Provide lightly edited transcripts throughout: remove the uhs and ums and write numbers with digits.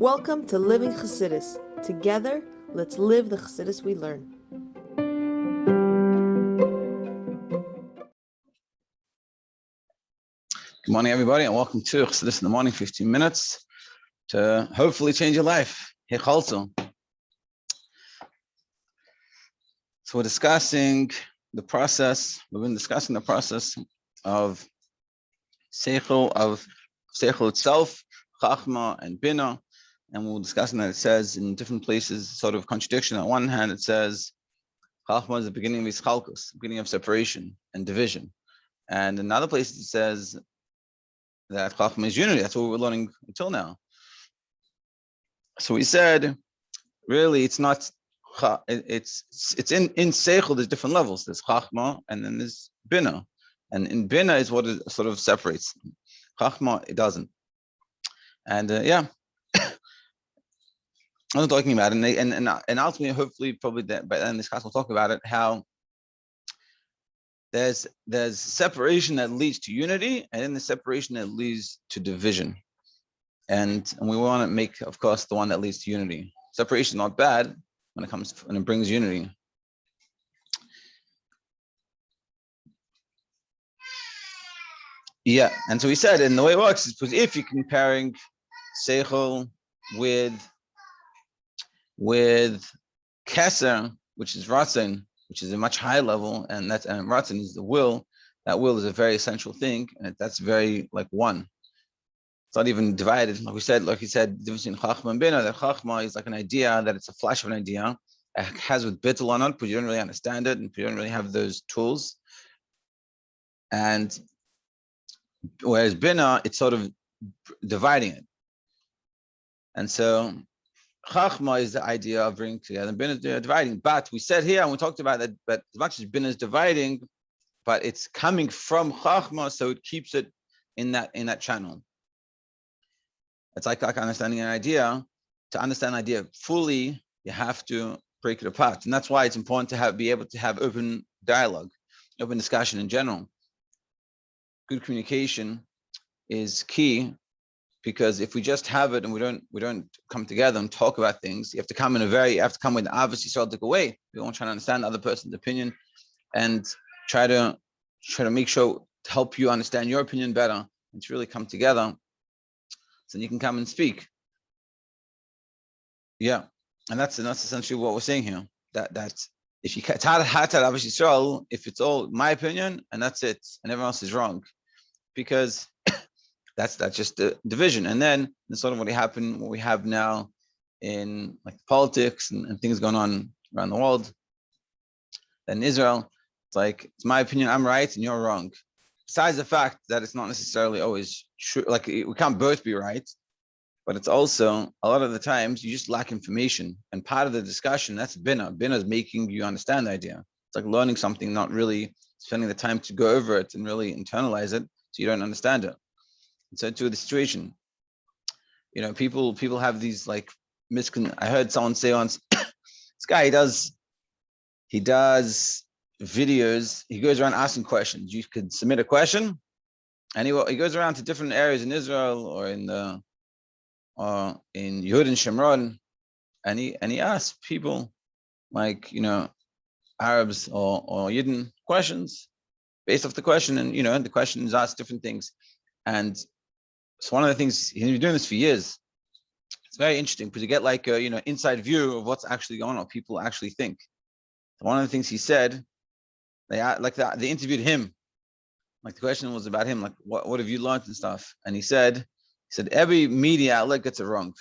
Welcome to Living Chassidus. Together, let's live the Chassidus we learn. Good morning, everybody, and welcome to Chassidus in the Morning, 15 minutes to hopefully change your life. Heichaltzu. So we're discussing the process. We've been discussing the process of Seichel itself, Chachma and Bina, and we're discussing that it says in different places, sort of contradiction. On one hand, it says Chachma is the beginning of Heichaltzu, beginning of separation and division, and in other places it says that Chachma is unity. That's what we're learning until now. So we said, really, it's not. It's in Seichel. There's different levels. There's Chachma, and then there's Bina, and in Bina is what it sort of separates. Chachma, it doesn't. And I'm talking about it, and ultimately, hopefully, probably that by the end of this class, we'll talk about it. How there's separation that leads to unity, and then the separation that leads to division. And we want to make, of course, the one that leads to unity. Separation is not bad when it brings unity. Yeah, and so we said, and the way it works is because if you're comparing Seichel with Keser, which is Ratzon, which is a much higher level, and Ratzon is the will. That will is a very essential thing, and that's very like one. It's not even divided. Like he said, the difference between Chachma and Bina, that Chachma is like an idea, that it's a flash of an idea. It has with bittul on it, but you don't really understand it, and you don't really have those tools. And whereas Bina, it's sort of dividing it. And so Chachma is the idea of bringing together, and Bina is dividing. But we said here, and we talked about that, but as much as Bina is dividing, but it's coming from Chachma, so it keeps it in that channel. It's like understanding an idea. To understand an idea fully, you have to break it apart, and that's why it's important to be able to have open dialogue, open discussion in general. Good communication is key, because if we just have it and we don't come together and talk about things, you have to come with an obviously Yisraelic way. We want to try to understand the other person's opinion and try to make sure to help you understand your opinion better and to really come together. So you can come and speak. Yeah, and that's essentially what we're saying here. That if you if it's all my opinion and that's it, and everyone else is wrong, because that's just the division. And then that's sort of what we have now in like politics and things going on around the world. And in Israel, it's like, it's my opinion, I'm right and you're wrong. Besides the fact that it's not necessarily always true, like we can't both be right, but it's also a lot of the times you just lack information. And part of the discussion, that's Bina. Bina is making you understand the idea. It's like learning something, not really spending the time to go over it and really internalize it so you don't understand it. And so to the situation, people have these like I heard someone say once, this guy, he does videos. He goes around asking questions. You could submit a question, and he goes around to different areas in Israel or in Yehud and Shemron, and he asks people like Arabs or Yidden questions based off the question, and the question is asked different things. And so one of the things, he's been doing this for years. It's very interesting because you get like a inside view of what's actually going on, what people actually think. One of the things he said, they interviewed him, like the question was about him, like what have you learned and stuff, and he said every media outlet gets it wrong.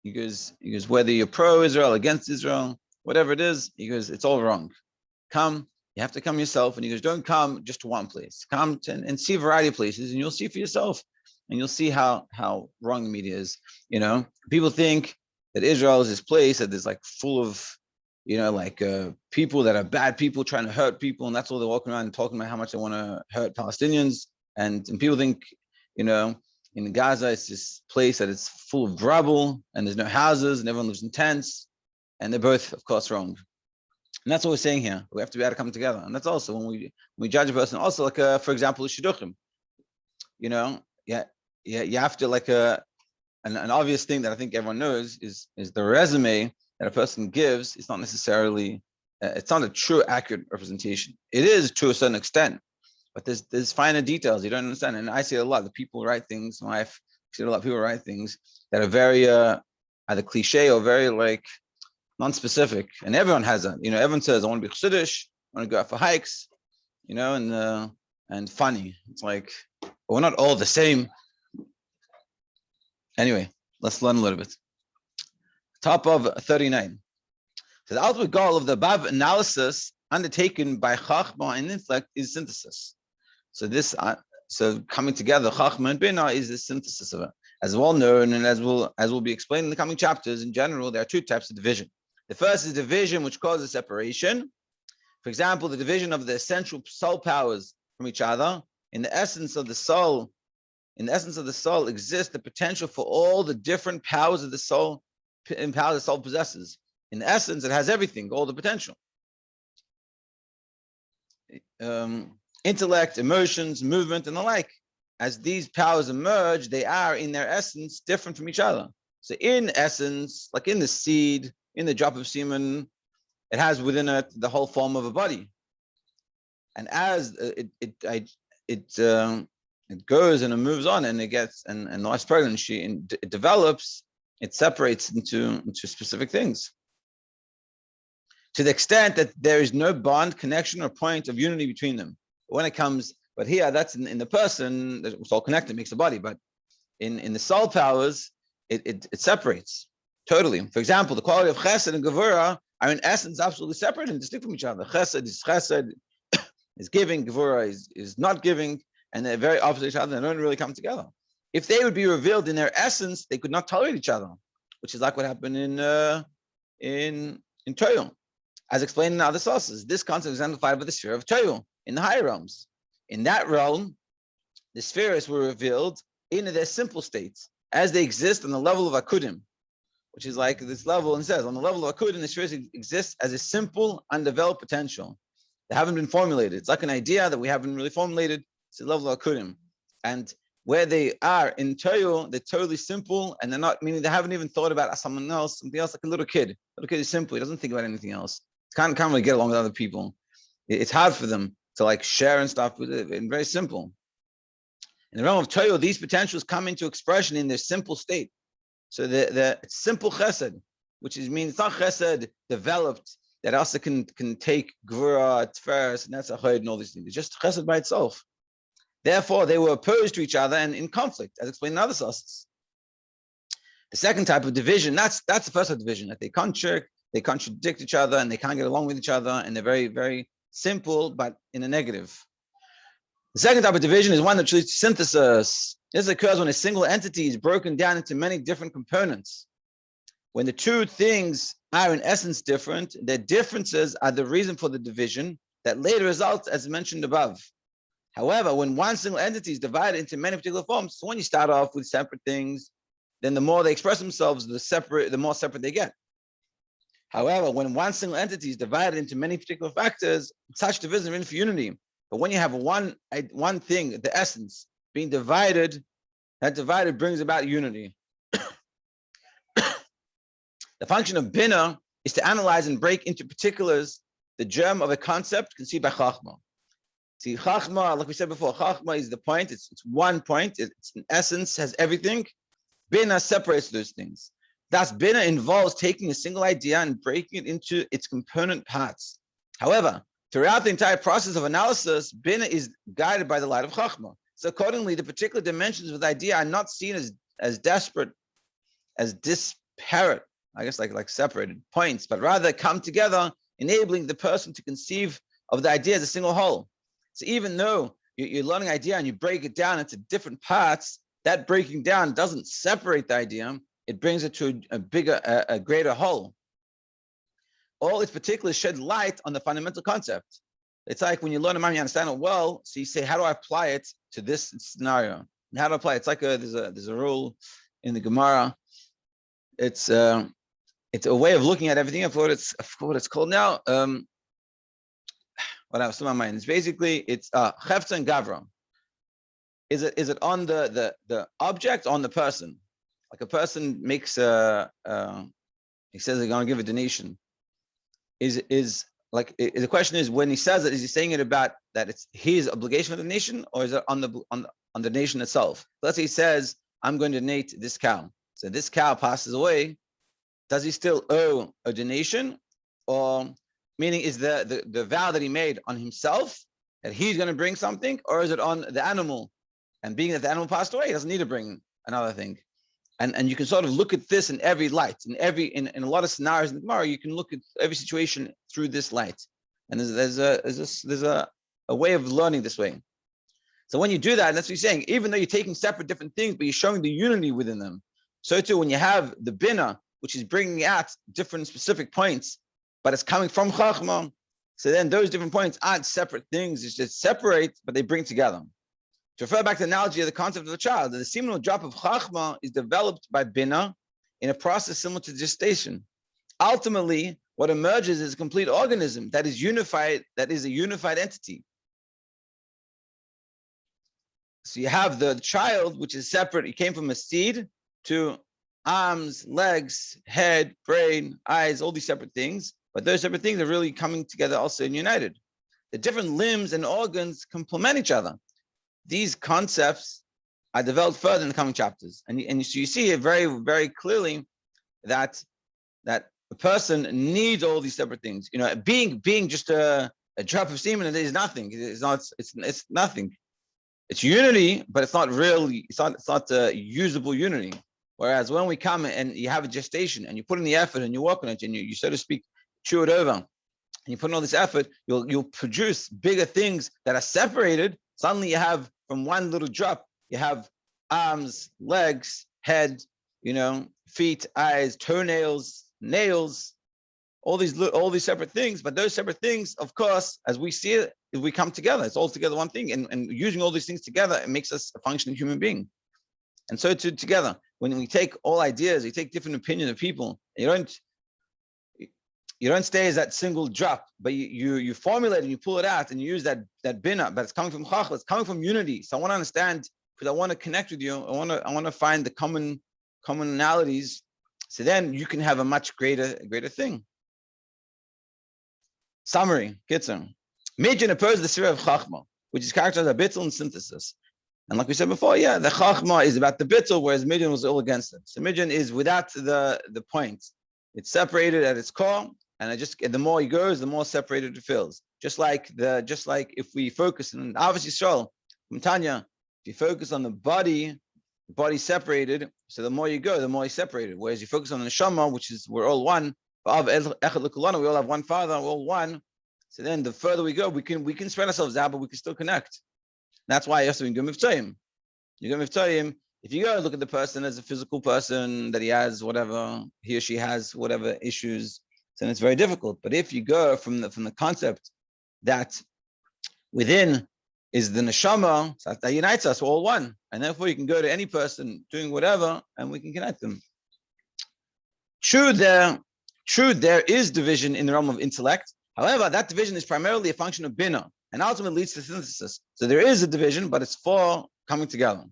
He goes whether you're pro-Israel, against Israel, whatever it is, he goes, it's all wrong. You have to come yourself, and he goes, don't come just to one place. Come and see a variety of places, and you'll see for yourself, and you'll see how wrong the media is. People think that Israel is this place that is like full of people that are bad people trying to hurt people, and that's all they're walking around and talking about how much they want to hurt Palestinians. And people think, in Gaza, it's this place that is full of rubble and there's no houses and everyone lives in tents, and they're both, of course, wrong. And that's what we're saying here. We have to be able to come together, and that's also when we judge a person. Also, like for example, shidduchim. You have to an obvious thing that I think everyone knows is the resume that a person gives is not necessarily, it's not a true, accurate representation. It is to a certain extent, but there's finer details you don't understand. And I see a lot of people write things. I've seen a lot of people write things that are very either cliche or very like non-specific. And everyone has that. Everyone says, I want to be Chassidish, I want to go out for hikes, and funny. It's like, we're not all the same. Anyway, let's learn a little bit. Top of 39. So the ultimate goal of the above analysis undertaken by Chachma and intellect is synthesis. So this, coming together, Chachma and Bina is the synthesis of it. As well known, and as will be explained in the coming chapters, in general, there are two types of division. The first is division, which causes separation. For example, the division of the essential soul powers from each other. In the essence of the soul exists the potential for all the different powers of the soul, and powers the soul possesses. In essence, it has everything, all the potential. Intellect, emotions, movement, and the like. As these powers emerge, they are in their essence different from each other. So in essence, like in the seed, in the drop of semen, it has within it the whole form of a body. And as it goes and it moves on and it gets and lies pregnancy and it develops, it separates into specific things. To the extent that there is no bond, connection, or point of unity between them. When it comes, but here that's in the person, it's all connected, makes a body, but in the soul powers, it separates totally. For example, the quality of chesed and gevura are in essence absolutely separate and distinct from each other. Chesed is giving, gevura is not giving, and they're very opposite each other and don't really come together. If they would be revealed in their essence, they could not tolerate each other, which is like what happened in Toyo. As explained in other sources, this concept is exemplified by the sphere of Toyo in the higher realms. In that realm, the spheres were revealed in their simple states as they exist on the level of Akudim, which is like this level, and it says on the level of Akudim, the spheres exist as a simple, undeveloped potential. They haven't been formulated. It's like an idea that we haven't really formulated. It's the level of Akudim. And where they are in Toyo, they're totally simple, and they're not, meaning they haven't even thought about something else like a little kid. A little kid is simple. He doesn't think about anything else. Can't really get along with other people. It's hard for them to like share and stuff with it, and very simple. In the realm of Toyo, these potentials come into expression in their simple state. So the simple chesed, which means it's not chesed developed that also can take gvura, tferes, netzachod, and all these things. It's just chesed by itself. Therefore, they were opposed to each other and in conflict, as explained in other sources. The second type of division, that's the first type of division, that they contradict each other and they can't get along with each other, and they're very, very simple, but in a negative. The second type of division is one that leads to synthesis. This occurs when a single entity is broken down into many different components. When the two things are in essence different, their differences are the reason for the division that later results as mentioned above. However, when one single entity is divided into many particular forms, so when you start off with separate things, then the more they express themselves, the more separate they get. However, when one single entity is divided into many particular factors, such division is in for unity. But when you have one thing, the essence, being divided, that divided brings about unity. The function of Bina is to analyze and break into particulars the germ of a concept conceived by Chachma. See, Chachma, like we said before, Chachma is the point. It's one point. It's in essence, has everything. Bina separates those things. Thus, Bina involves taking a single idea and breaking it into its component parts. However, throughout the entire process of analysis, Bina is guided by the light of Chachma. So accordingly, the particular dimensions of the idea are not seen as disparate, I guess like separated points, but rather come together, enabling the person to conceive of the idea as a single whole. So even though you're learning an idea and you break it down into different parts, that breaking down doesn't separate the idea, it brings it to a greater whole. All its particulars shed light on the fundamental concept. It's like when you learn a man, you understand it well, so you say, how do I apply it to this scenario? And how to apply it? It's like there's a rule in the Gemara. It's a way of looking at everything. I forgot what it's called now. What I was in my mind. It's basically Heichaltzu and Gavra. Is it on the object, on the person? like a person makes he says they're going to give a donation. Is like the question is, when he says it, is he saying it about that it's his obligation for the nation, or is it on the nation itself? Let's say he says, I'm going to donate this cow. So this cow passes away. Does he still owe a donation? Or meaning, is the vow that he made on himself that he's going to bring something, or is it on the animal? And being that the animal passed away, he doesn't need to bring another thing. And you can sort of look at this in every light, in a lot of scenarios in the Gemara, you can look at every situation through this light. And there's a way of learning this way. So when you do that, and that's what he's saying, even though you're taking separate different things, but you're showing the unity within them. So too, when you have the bina, which is bringing out different specific points, but it's coming from Chachma, so then those different points aren't separate things, it's just separate, but they bring together. To refer back to the analogy of the concept of the child, the seminal drop of Chachma is developed by Bina in a process similar to gestation. Ultimately, what emerges is a complete organism that is unified, that is a unified entity. So you have the child, which is separate. It came from a seed to arms, legs, head, brain, eyes, all these separate things. But those separate things are really coming together also and united. The different limbs and organs complement each other. These concepts are developed further in the coming chapters. And so you see it very, very clearly that a person needs all these separate things. You know, being just a drop of semen, it is nothing. It's nothing. It's unity, but it's not really, it's not a usable unity. Whereas when we come and you have a gestation and you put in the effort and you work on it and you so to speak, chew it over, and you put in all this effort, you'll produce bigger things that are separated. Suddenly you have, from one little drop, you have arms, legs, head, feet, eyes, toenails, nails, all these separate things. But those separate things, of course, as we see it, if we come together, it's all together one thing. And using all these things together, it makes us a functioning human being. And so too, together, when we take all ideas, you take different opinions of people, you don't stay as that single drop, but you formulate and you pull it out and you use that bina, but it's coming from chachma, it's coming from unity. So I want to understand, because I want to connect with you. I want to find the commonalities. So then you can have a much greater thing. Summary, Kitzur. Midjan opposes the Sira of Chachma, which is characterized by bittul and synthesis. And like we said before, the Chachma is about the bittul, whereas Midjan was all against it. So Midjan is without the point. It's separated at its core, and the more he goes, the more separated it feels. Just like if we focus on obviously Yisrael, from Tanya, if you focus on the body separated, so the more you go, the more he's separated. Whereas you focus on the neshama, which is we're all one. We all have one Father, we're all one. So then the further we go, we can spread ourselves out, but we can still connect. That's why you have to do Mivtayim. You go Mivtayim. If you go look at the person as a physical person, that he has whatever, he or she has whatever issues, then it's very difficult. But if you go from the concept that within is the neshama, so that unites us, we're all one. And therefore you can go to any person doing whatever and we can connect them. True, there is division in the realm of intellect. However, that division is primarily a function of bina and ultimately leads to synthesis. So there is a division, but it's for coming together.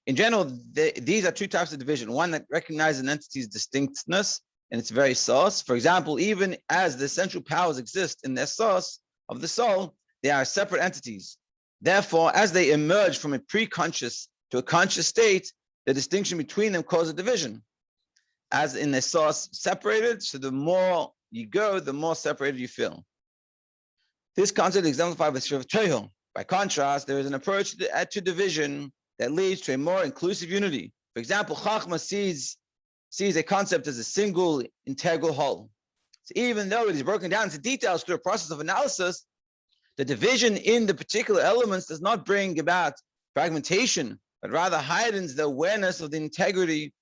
In general, these are two types of division. One that recognizes an entity's distinctness and its very source. For example, even as the essential powers exist in their source of the soul, they are separate entities. Therefore, as they emerge from a pre-conscious to a conscious state, the distinction between them causes a division. As in their source separated, so the more you go, the more separated you feel. This concept is exemplified with Shiv Tehil. By contrast, there is an approach to division that leads to a more inclusive unity. For example, Chachma sees a concept as a single, integral whole. So even though it is broken down into details through a process of analysis, the division in the particular elements does not bring about fragmentation, but rather heightens the awareness of the integrity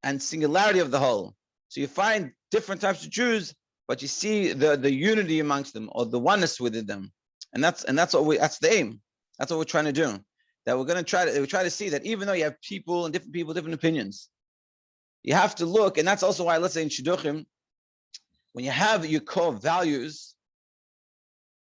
and singularity of the whole. So you find different types of Jews, but you see the unity amongst them, or the oneness within them, and that's the aim. That's what we're trying to do. That we're going to try to see that even though you have people, different opinions, you have to look, and that's also why, let's say in Shidduchim, when you have your core values,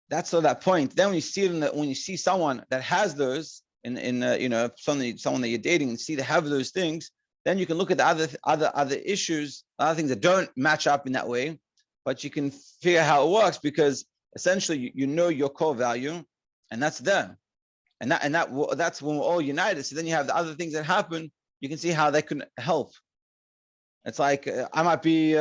that's that point. Then when you see it when you see someone that has those someone that you're dating and see they have those things, then you can look at the other issues, other things that don't match up in that way, but you can figure how it works because essentially you know your core value, and that's there, and that's when we're all united. So then you have the other things that happen. You can see how they can help. It's like I might be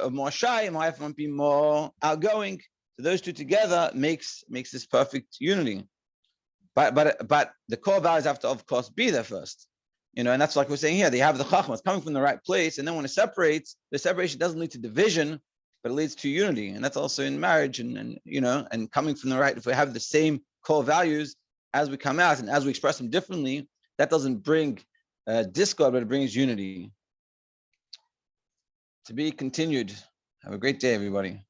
more shy, my wife might be more outgoing. So those two together makes this perfect unity. But the core values have to, of course, be there first. And that's like we're saying here. They have the chachma, it's coming from the right place, and then when it separates, the separation doesn't lead to division, but it leads to unity. And that's also in marriage, and coming from the right. If we have the same core values as we come out and as we express them differently, that doesn't bring discord, but it brings unity. To be continued. Have a great day, everybody.